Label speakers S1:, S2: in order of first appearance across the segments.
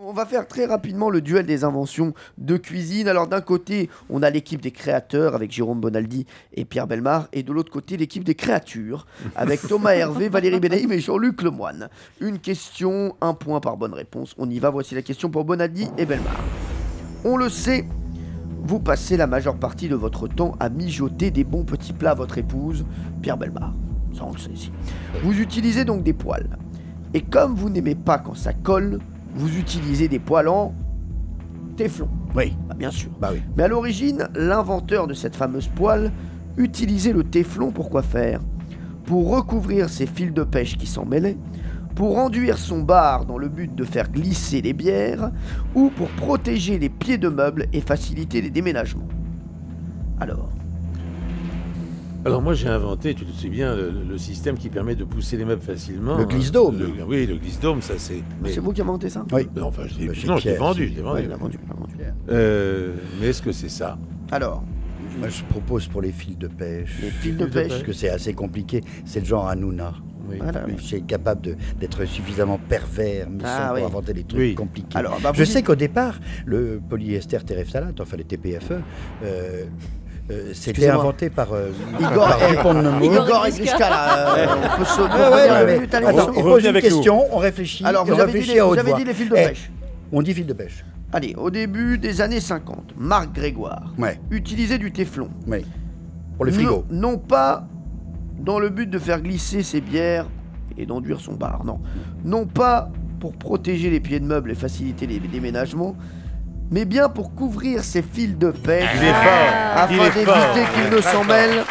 S1: On va faire très rapidement le duel des inventions de cuisine. Alors d'un côté, on a l'équipe des créateurs avec Jérôme Bonaldi et Pierre Bellemare. Et de l'autre côté, l'équipe des créatures avec Thomas Hervé, Valérie Benaïm et Jean-Luc Lemoine. Une question, un point par bonne réponse. On y va, voici la question pour Bonaldi et Bellemare. On le sait, vous passez la majeure partie de votre temps à mijoter des bons petits plats à votre épouse, Pierre Bellemare. Ça, on le sait ici. Vous utilisez donc des poêles. Et comme vous n'aimez pas quand ça colle, vous utilisez des poêles en téflon.
S2: Oui.
S1: Bah, bien sûr.
S2: Bah oui.
S1: Mais à l'origine, l'inventeur de cette fameuse poêle utilisait le téflon pour quoi faire? Pour recouvrir ses fils de pêche qui s'en mêlaient, pour enduire son bar dans le but de faire glisser les bières, ou pour protéger les pieds de meubles et faciliter les déménagements.
S3: Alors moi j'ai inventé, tu le sais bien, le système qui permet de pousser les meubles facilement.
S2: Le glisse-dôme.
S3: Oui, le glisse-dôme, ça c'est...
S1: C'est vous qui avez inventé ça?
S2: Oui.
S3: Non, enfin, je l'ai
S2: Monsieur
S3: non, je l'ai
S2: Pierre,
S3: vendu,
S2: si.
S3: je l'ai
S1: Ouais,
S3: vendu.
S1: il l'a vendu, il l'a vendu.
S3: Mais est-ce que c'est ça?
S1: Alors,
S2: Moi, je propose pour les fils de pêche.
S1: les fils de pêche.
S2: Parce que c'est assez compliqué. C'est le genre Hanouna.
S3: Oui.
S1: Voilà.
S2: C'est capable d'être suffisamment pervers,
S1: Ah,
S2: pour
S1: oui.
S2: inventer des trucs
S3: Oui.
S2: compliqués.
S1: Alors, bah, vous
S2: je
S1: dites-
S2: sais qu'au départ, le polyester terephthalate, enfin les TPFE, c'était
S1: Excusez-moi.
S2: inventé par
S1: Igor,
S2: par Dupont de Nemours.
S1: Igor et Grishka, là, on peut se
S2: Ouais,
S1: revenir
S2: ouais,
S1: à
S2: non,
S1: la
S2: mais
S1: minute à
S2: attends,
S1: l'émission.
S2: on
S3: Revenez
S2: pose une
S3: avec nous.
S2: question, on réfléchit,
S1: Alors,
S2: et on
S1: vous avez
S2: réfléchit à haute
S1: dit
S2: voix.
S1: les fils de
S2: Eh,
S1: pêche.
S2: On dit fil de pêche.
S1: Allez, au début des années 50, Marc Grégoire
S2: Ouais,
S1: utilisait du téflon.
S2: ouais. Pour le frigo.
S1: Non pas dans le but de faire glisser ses bières et d'enduire son bar, non. Non pas pour protéger les pieds de meubles et faciliter les déménagements, mais bien pour couvrir ses fils de pêche
S3: Il est fort.
S1: afin
S3: Il est fort.
S1: d'éviter qu'ils ne s'en mêlent.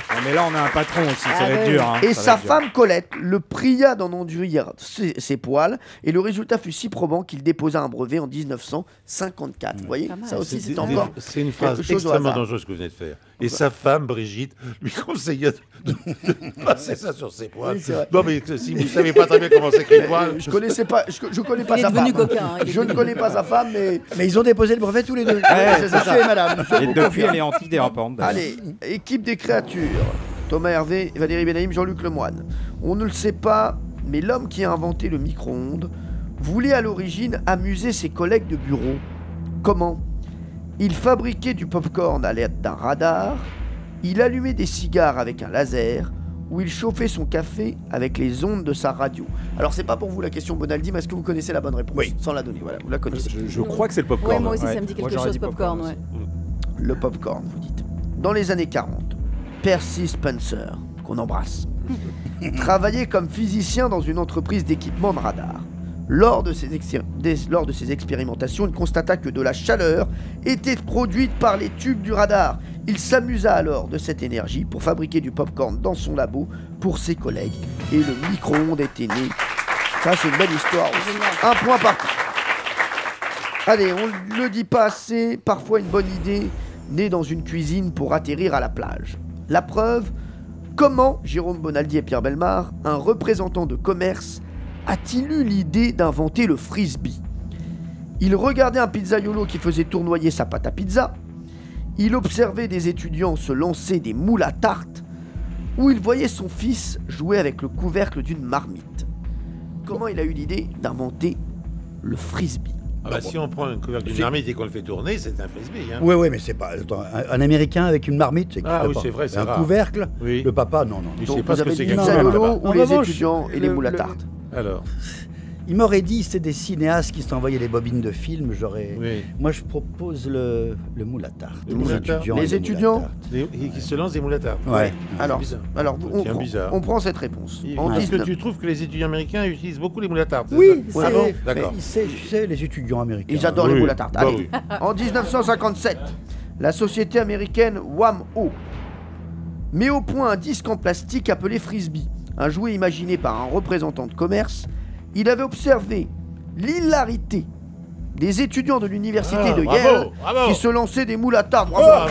S4: Ah, mais là, on a un patron aussi, ça va
S1: ouais.
S4: être dur. Hein,
S1: Et
S4: ça va
S1: sa
S4: être dur.
S1: femme Colette le pria d'en enduire ses poils, et le résultat fut si probant qu'il déposa un brevet en 1954. Vous voyez,
S5: Pas mal.
S1: ça aussi
S3: C'est
S1: c'est encore
S3: c'est une phrase
S1: quelque chose au
S3: extrêmement
S1: hasard.
S3: dangereuse que vous venez de faire. Et sa femme, Brigitte, lui conseillait de passer ça sur ses poils.
S1: Oui, c'est vrai.
S3: Non, mais si vous ne savez pas très bien comment s'écrit poil,
S1: Je connaissais pas, je connais pas
S5: Il est
S1: sa
S5: devenu
S1: femme.
S5: coquin, hein, il est
S1: Je ne
S5: devenu
S1: connais pas sa femme, mais
S2: Mais ils ont déposé le brevet tous les deux.
S4: c'est ça.
S2: Monsieur et madame.
S4: Et depuis, elle est antidérapante.
S1: allez, équipe des créatures. Thomas Hervé, Valérie Benaïm, Jean-Luc Lemoine. On ne le sait pas, mais l'homme qui a inventé le micro-ondes voulait à l'origine amuser ses collègues de bureau. Comment? Il fabriquait du popcorn à l'aide d'un radar, il allumait des cigares avec un laser, ou il chauffait son café avec les ondes de sa radio. Alors c'est pas pour vous la question Bonaldi, mais est-ce que vous connaissez la bonne réponse?
S2: Oui.
S1: Sans la donner, voilà, vous la connaissez.
S4: Je crois que c'est le popcorn.
S5: Ouais, moi aussi, ça me dit
S4: Moi,
S5: quelque
S4: j'aurais
S5: chose,
S4: dit
S5: popcorn, ouais.
S1: Le popcorn, vous dites. Dans les années 40, Percy Spencer, qu'on embrasse, travaillait comme physicien dans une entreprise d'équipement de radar. Lors de ses expérimentations, il constata que de la chaleur était produite par les tubes du radar. Il s'amusa alors de cette énergie pour fabriquer du popcorn dans son labo pour ses collègues. Et le micro-ondes était né. Ça, c'est une belle histoire aussi.
S5: Génial.
S1: Un point partout. Allez, on ne le dit pas assez, parfois une bonne idée naît dans une cuisine pour atterrir à la plage. La preuve, comment Jérôme Bonaldi et Pierre Bellemare, un représentant de commerce, a-t-il eu l'idée d'inventer le frisbee? Il regardait un pizzaiolo qui faisait tournoyer sa pâte à pizza, il observait des étudiants se lancer des moules à tarte, ou il voyait son fils jouer avec le couvercle d'une marmite. Comment il a eu l'idée d'inventer le frisbee?
S3: Ah bah, si on prend un couvercle d'une marmite et qu'on le fait tourner, c'est un frisbee. Hein.
S2: Oui, mais c'est pas. Attends, un Américain avec une marmite, c'est
S3: Ah
S2: qui
S3: oui,
S2: fait
S3: c'est
S2: pas.
S3: vrai, c'est
S2: Un
S3: rare.
S2: couvercle,
S3: Oui.
S2: le papa, non.
S3: Je
S1: Donc
S3: sais pas
S1: vous
S3: ce que
S1: avez
S3: c'est
S1: dit
S3: qu'un
S2: non, non,
S3: couvercle.
S1: pizzaiolo ou
S2: En
S1: les
S2: revanche,
S1: étudiants et les moules à
S2: le-
S1: tarte?
S3: Alors,
S2: Il m'aurait dit c'est des cinéastes qui s'envoyaient des bobines de films, j'aurais.
S3: oui.
S2: Moi, je propose le moule à tarte.
S3: Le moule à tarte.
S1: Les
S2: et moules à
S1: étudiants
S2: tarte.
S3: Qui se lancent des moules à tarte.
S2: Ouais.
S1: Alors,
S3: bizarre.
S1: on,
S3: Tiens, bizarre.
S1: on prend cette réponse. En
S3: Est-ce que
S1: 19
S3: tu trouves que les étudiants américains utilisent beaucoup les moules à tarte?
S2: Oui,
S3: c'est ça?
S2: c'est.
S3: Ah bon D'accord.
S2: Tu sais, les étudiants américains.
S1: Ils adorent les
S3: Oui,
S1: moules à tarte.
S3: bah
S1: Allez.
S3: oui.
S1: En 1957, la société américaine Wham-O met au point un disque en plastique appelé frisbee, un jouet imaginé par un représentant de commerce. Il avait observé l'hilarité des étudiants de l'université
S3: Ah,
S1: de
S3: bravo,
S1: Yale
S3: bravo.
S1: qui se lançaient des moules à tarte. Bravo.
S3: Bravo,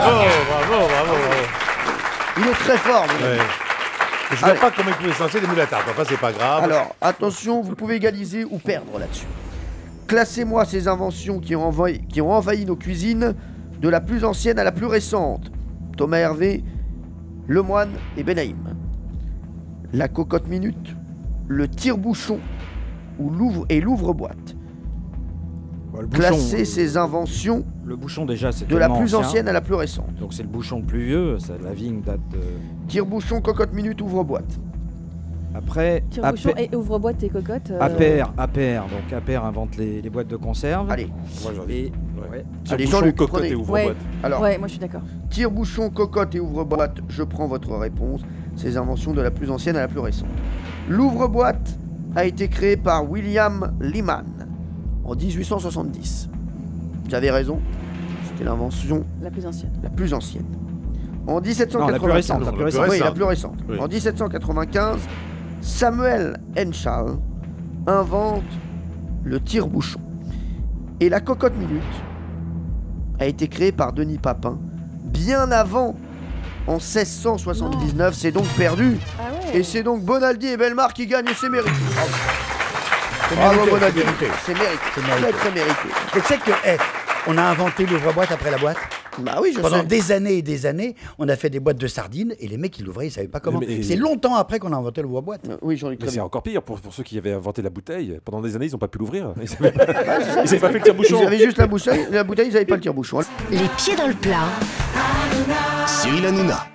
S3: bravo, bravo.
S1: Il est très fort. mon ami.
S3: Ouais. Je vois
S1: Allez.
S3: pas comment ils pouvaient se lancer des moules à tarte. Enfin, c'est pas grave.
S1: Alors, attention, vous pouvez égaliser ou perdre là-dessus. Classez-moi ces inventions qui ont envahi nos cuisines, de la plus ancienne à la plus récente. Thomas Hervé, Lemoine et Benaïm. La cocotte minute, le tire-bouchon ou l'ouvre-boîte.
S4: Le bouchon,
S1: classer ces inventions
S4: Le bouchon, déjà, c'est
S1: de la
S4: tellement
S1: plus
S4: ancien.
S1: ancienne à la plus récente.
S4: Donc c'est le bouchon le plus vieux. La vigne date de...
S1: Tire-bouchon, cocotte minute, ouvre-boîte.
S4: Après,
S5: Tire-bouchon et ouvre-boîte et cocotte.
S4: Appert. Donc Appert invente les boîtes de conserve.
S1: Allez,
S3: Moi, j'en ai.
S4: Et ouais.
S1: allez
S3: Bouchon,
S1: Jean-Luc,
S3: cocotte
S1: prenez.
S3: et ouvre-boîte.
S1: Alors,
S5: Ouais, moi je suis d'accord.
S1: tire-bouchon, cocotte et ouvre-boîte, je prends votre réponse. Ces inventions de la plus ancienne à la plus récente. L'ouvre-boîte a été créé par William Lyman en 1870. Vous avez raison, c'était l'invention
S5: La plus ancienne.
S1: la plus ancienne. En
S4: Non,
S1: 1795,
S4: la plus récente. La
S3: Non,
S4: plus
S3: la plus
S4: récente.
S1: Oui, la
S3: récente.
S1: plus récente.
S3: Oui.
S1: En 1795, Samuel Henschel invente le tire-bouchon. Et la cocotte minute a été créée par Denis Papin bien avant, en 1679. C'est donc perdu.
S5: Ah ouais.
S1: Et c'est donc Bonaldi et Bellemare qui gagnent et c'est mérité.
S2: C'est
S1: Bravo
S2: mérité,
S1: Bonaldi.
S2: c'est mérité.
S1: C'est mérité.
S2: C'est mérité.
S1: Très très mérité.
S2: Et tu sais que, on a inventé l'ouvre-boîte après la boîte.
S1: Bah oui, je
S2: Pendant
S1: sais.
S2: des années et des années, on a fait des boîtes de sardines et les mecs, ils l'ouvraient, ils savaient pas comment.
S6: Mais-
S2: C'est longtemps après qu'on a inventé l'ouvre-boîte.
S1: Oui, Jean-Luc,
S6: Mais
S1: très
S6: c'est
S1: bien.
S6: encore pire pour ceux qui avaient inventé la bouteille. Pendant des années, ils n'ont pas pu l'ouvrir. Ils n'avaient pas fait le tire-bouchon.
S1: Ils avaient juste la bouteille, ils n'avaient pas le tire-bouchon.
S7: Les pieds dans le plat.
S8: Cyril Hanouna.